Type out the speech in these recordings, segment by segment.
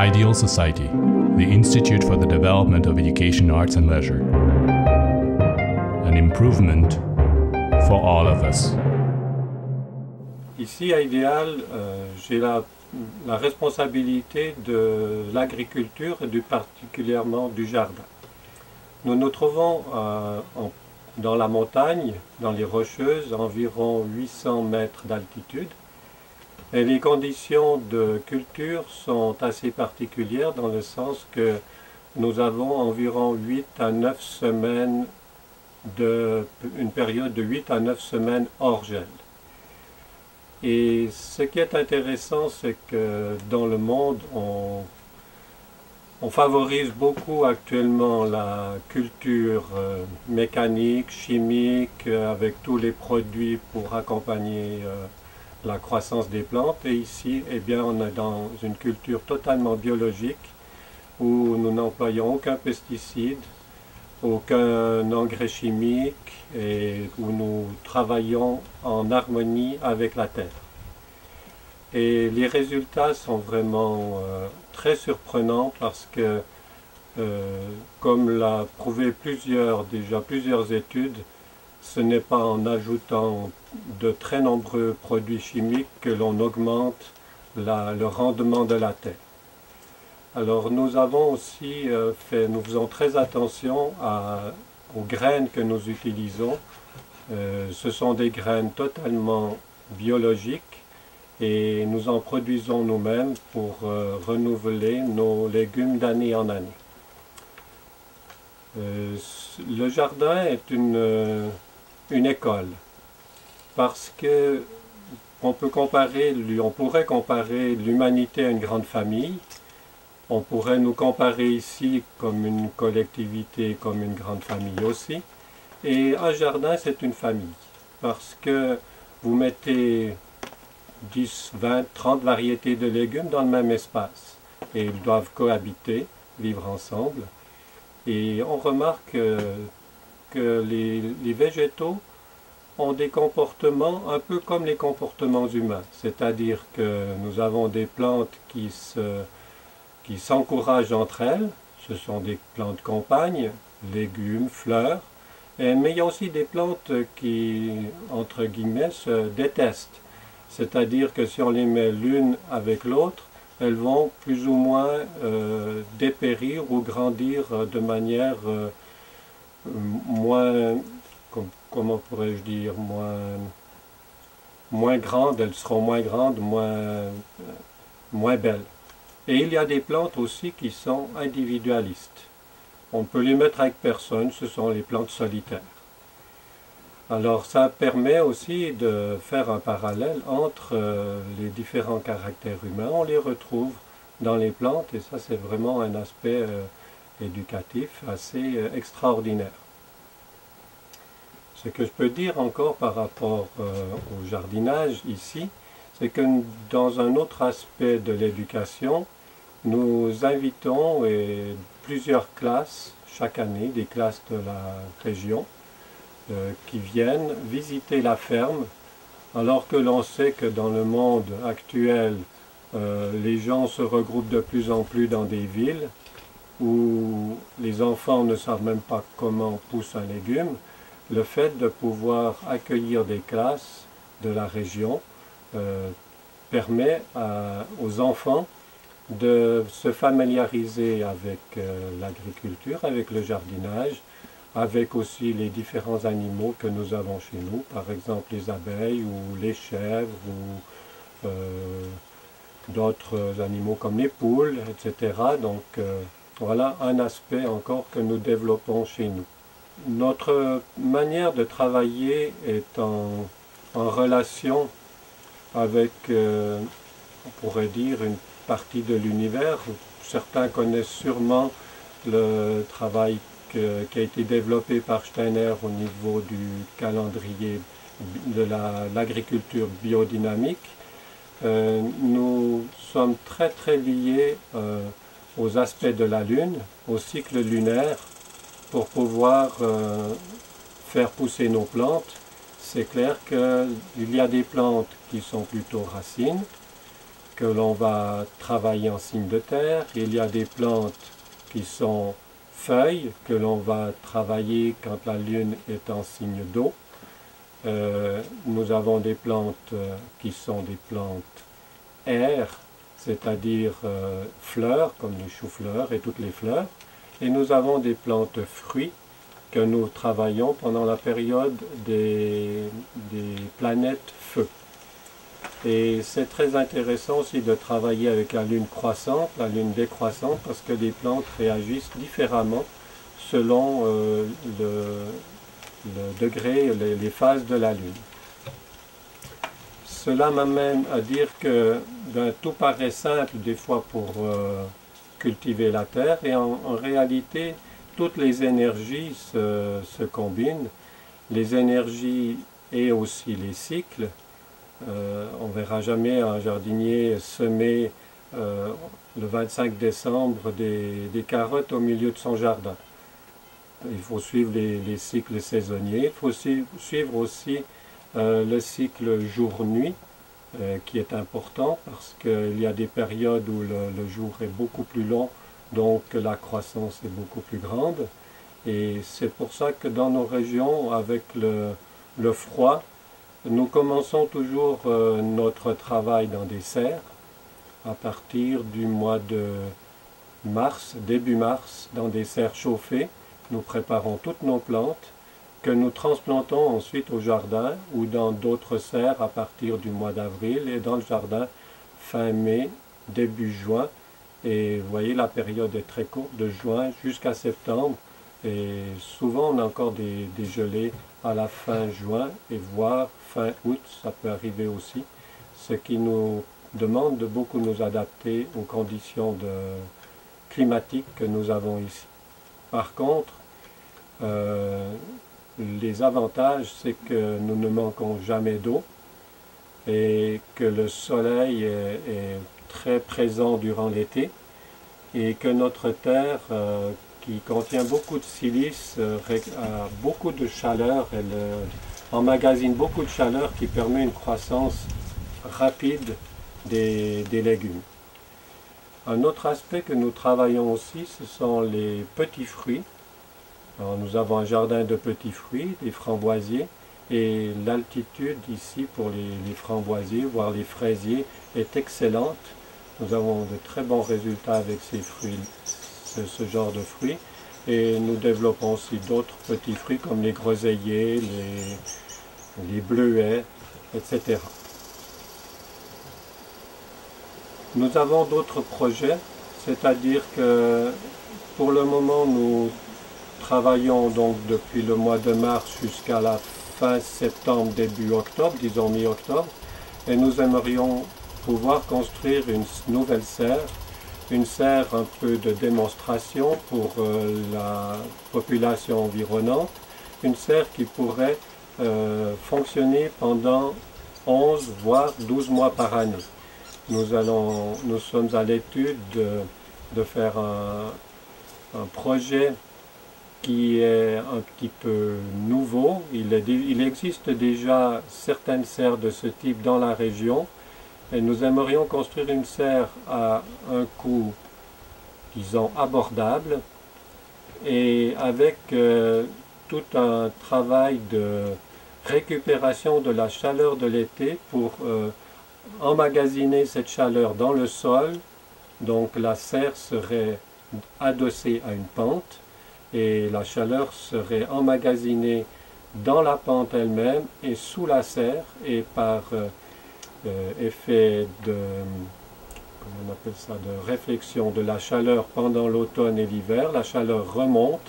Ideal Society, the Institute for the Development of Education, Arts and Leisure. An improvement for all of us. Ici à Ideal, j'ai la responsabilité de l'agriculture et particulièrement du jardin. Nous nous trouvons dans la montagne, dans les Rocheuses, environ 800 mètres d'altitude. Et les conditions de culture sont assez particulières dans le sens que nous avons environ 8 à 9 semaines, une période de 8 à 9 semaines hors gel. Et ce qui est intéressant, c'est que dans le monde, on favorise beaucoup actuellement la culture mécanique, chimique, avec tous les produits pour accompagner la croissance des plantes. Et ici, eh bien, on est dans une culture totalement biologique où nous n'employons aucun pesticide, aucun engrais chimique et où nous travaillons en harmonie avec la terre. Et les résultats sont vraiment très surprenants parce que, comme l'a prouvé plusieurs études, ce n'est pas en ajoutant de très nombreux produits chimiques que l'on augmente le rendement de la terre. Alors nous avons aussi nous faisons très attention aux graines que nous utilisons. Ce sont des graines totalement biologiques et nous en produisons nous-mêmes pour renouveler nos légumes d'année en année. Le jardin est une école parce que on pourrait comparer l'humanité à une grande famille. On pourrait nous comparer ici comme une collectivité, comme une grande famille aussi. Et un jardin, c'est une famille. Parce que vous mettez 10, 20, 30 variétés de légumes dans le même espace. Et ils doivent cohabiter, vivre ensemble. Et on remarque que les végétaux ont des comportements un peu comme les comportements humains. C'est-à-dire que nous avons des plantes qui s'encouragent entre elles. Ce sont des plantes compagnes, légumes, fleurs. Mais il y a aussi des plantes qui, entre guillemets, se détestent. C'est-à-dire que si on les met l'une avec l'autre, elles vont plus ou moins dépérir ou grandir de manière moins, comment pourrais-je dire, moins grande. Elles seront moins grandes, moins belles. Et il y a des plantes aussi qui sont individualistes. On peut les mettre avec personne, ce sont les plantes solitaires. Alors ça permet aussi de faire un parallèle entre les différents caractères humains. On les retrouve dans les plantes et ça c'est vraiment un aspect éducatif assez extraordinaire. Ce que je peux dire encore par rapport au jardinage ici, c'est que dans un autre aspect de l'éducation, nous invitons plusieurs classes chaque année, des classes de la région, qui viennent visiter la ferme, alors que l'on sait que dans le monde actuel, les gens se regroupent de plus en plus dans des villes où les enfants ne savent même pas comment pousse un légume. Le fait de pouvoir accueillir des classes de la région permet aux enfants de se familiariser avec l'agriculture, avec le jardinage, avec aussi les différents animaux que nous avons chez nous, par exemple les abeilles ou les chèvres ou d'autres animaux comme les poules, etc. Donc voilà un aspect encore que nous développons chez nous. Notre manière de travailler est en relation avec, on pourrait dire, une partie de l'univers. Certains connaissent sûrement le travail qui a été développé par Steiner au niveau du calendrier de l'agriculture biodynamique. Nous sommes très liés aux aspects de la Lune, au cycle lunaire, pour pouvoir faire pousser nos plantes. C'est clair qu'il y a des plantes qui sont plutôt racines, que l'on va travailler en signe de terre. Il y a des plantes qui sont feuilles que l'on va travailler quand la lune est en signe d'eau. Nous avons des plantes qui sont des plantes air, c'est-à-dire fleurs, comme les choux-fleurs et toutes les fleurs. Et nous avons des plantes fruits que nous travaillons pendant la période des planètes feu. Et c'est très intéressant aussi de travailler avec la lune croissante, la lune décroissante, parce que les plantes réagissent différemment selon le degré, les phases de la lune. Cela m'amène à dire que tout paraît simple des fois pour cultiver la terre, et en réalité, toutes les énergies se combinent, les énergies et aussi les cycles. On ne verra jamais un jardinier semer le 25 décembre des carottes au milieu de son jardin. Il faut suivre les cycles saisonniers. Il faut suivre aussi le cycle jour-nuit, qui est important parce qu'il y a des périodes où le jour est beaucoup plus long, donc la croissance est beaucoup plus grande. Et c'est pour ça que dans nos régions, avec le froid, nous commençons toujours notre travail dans des serres à partir du mois de mars, début mars, dans des serres chauffées. Nous préparons toutes nos plantes que nous transplantons ensuite au jardin ou dans d'autres serres à partir du mois d'avril et dans le jardin fin mai, début juin. Et vous voyez, la période est très courte, de juin jusqu'à septembre. Et souvent, on a encore des gelées à la fin juin et voire fin août, ça peut arriver aussi. Ce qui nous demande de beaucoup nous adapter aux conditions climatiques que nous avons ici. Par contre, les avantages, c'est que nous ne manquons jamais d'eau et que le soleil est très présent durant l'été et que notre terre, qui contient beaucoup de silice, a beaucoup de chaleur, elle emmagasine beaucoup de chaleur qui permet une croissance rapide des légumes. Un autre aspect que nous travaillons aussi, ce sont les petits fruits. Alors, nous avons un jardin de petits fruits, des framboisiers, et l'altitude ici pour les framboisiers, voire les fraisiers, est excellente. Nous avons de très bons résultats avec ces fruits, ce genre de fruits, et nous développons aussi d'autres petits fruits comme les groseilliers, les bleuets, etc. Nous avons d'autres projets, c'est-à-dire que pour le moment nous travaillons donc depuis le mois de mars jusqu'à la fin septembre, début octobre, disons mi-octobre, et nous aimerions pouvoir construire une nouvelle serre, une serre un peu de démonstration pour la population environnante, une serre qui pourrait fonctionner pendant 11 voire 12 mois par année. Nous sommes à l'étude de faire un projet qui est un petit peu nouveau. Il existe déjà certaines serres de ce type dans la région et nous aimerions construire une serre à un coût, disons, abordable et avec tout un travail de récupération de la chaleur de l'été pour emmagasiner cette chaleur dans le sol. Donc la serre serait adossée à une pente et la chaleur serait emmagasinée dans la pente elle-même et sous la serre, et par effet comment on appelle ça, de réflexion de la chaleur pendant l'automne et l'hiver, la chaleur remonte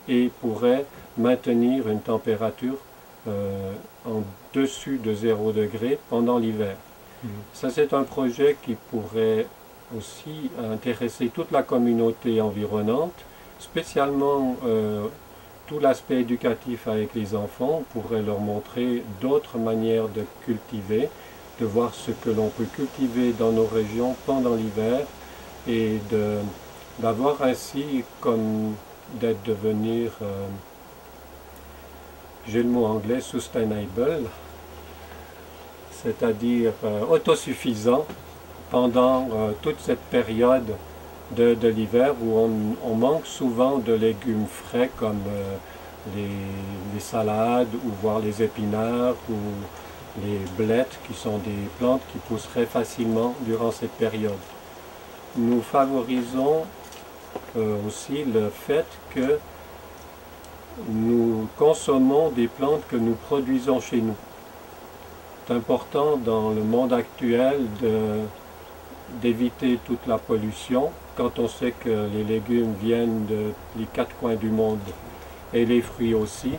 et pourrait maintenir une température en dessus de 0 degré pendant l'hiver. Ça, c'est un projet qui pourrait aussi intéresser toute la communauté environnante, spécialement tout l'aspect éducatif avec les enfants. On pourrait leur montrer d'autres manières de cultiver, de voir ce que l'on peut cultiver dans nos régions pendant l'hiver et d'avoir ainsi comme devenir, j'ai le mot anglais, sustainable, c'est-à-dire autosuffisant pendant toute cette période de l'hiver où on manque souvent de légumes frais comme les salades ou voire les épinards ou les blettes qui sont des plantes qui pousseraient facilement durant cette période. Nous favorisons aussi le fait que nous consommons des plantes que nous produisons chez nous. C'est important dans le monde actuel d'éviter toute la pollution quand on sait que les légumes viennent des quatre coins du monde et les fruits aussi.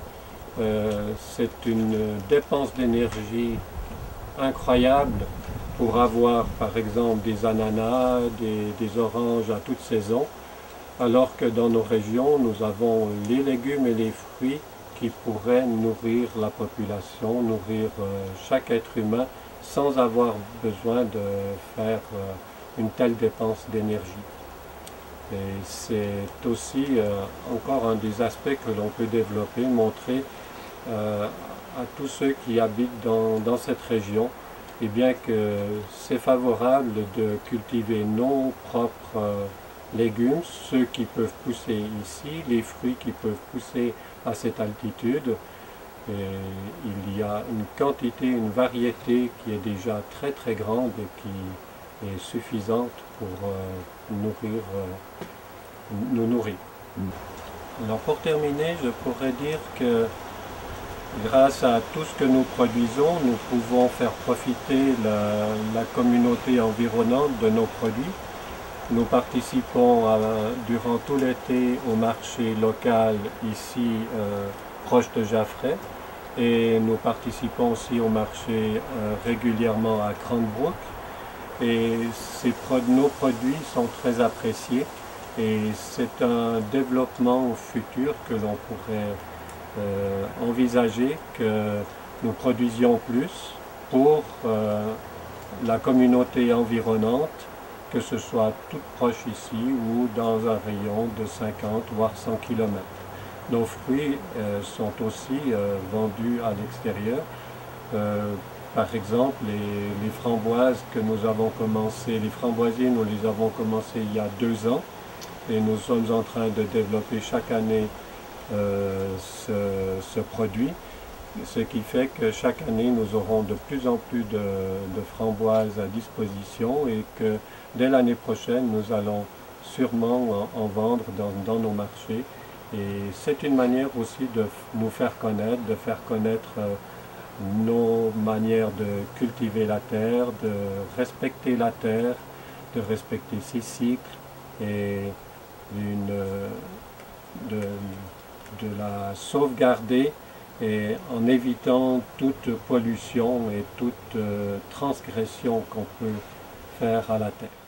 C'est une dépense d'énergie incroyable pour avoir par exemple des ananas, des oranges à toute saison, alors que dans nos régions nous avons les légumes et les fruits qui pourraient nourrir la population, nourrir chaque être humain sans avoir besoin de faire une telle dépense d'énergie. Et c'est aussi encore un des aspects que l'on peut développer, montrer à tous ceux qui habitent dans cette région, et bien que c'est favorable de cultiver nos propres légumes, ceux qui peuvent pousser ici, les fruits qui peuvent pousser à cette altitude. Et il y a une quantité, une variété qui est déjà très très grande et qui est suffisante pour nous nourrir. Alors pour terminer, je pourrais dire que grâce à tout ce que nous produisons, nous pouvons faire profiter la communauté environnante de nos produits. Nous participons durant tout l'été au marché local ici proche de Jaffrey et nous participons aussi au marché régulièrement à Cranbrook. Et nos produits sont très appréciés et c'est un développement futur que l'on pourrait envisager, que nous produisions plus pour la communauté environnante, que ce soit toute proche ici ou dans un rayon de 50 voire 100 km. Nos fruits sont aussi vendus à l'extérieur. Par exemple, les framboises que nous avons commencé, les framboisiers, nous les avons commencé il y a 2 ans et nous sommes en train de développer chaque année ce produit, ce qui fait que chaque année nous aurons de plus en plus de framboises à disposition et que dès l'année prochaine nous allons sûrement en vendre dans nos marchés. Et c'est une manière aussi de nous faire connaître, de faire connaître nos manières de cultiver la terre, de respecter la terre, de respecter ses cycles et de la sauvegarder et en évitant toute pollution et toute transgression qu'on peut faire à la terre.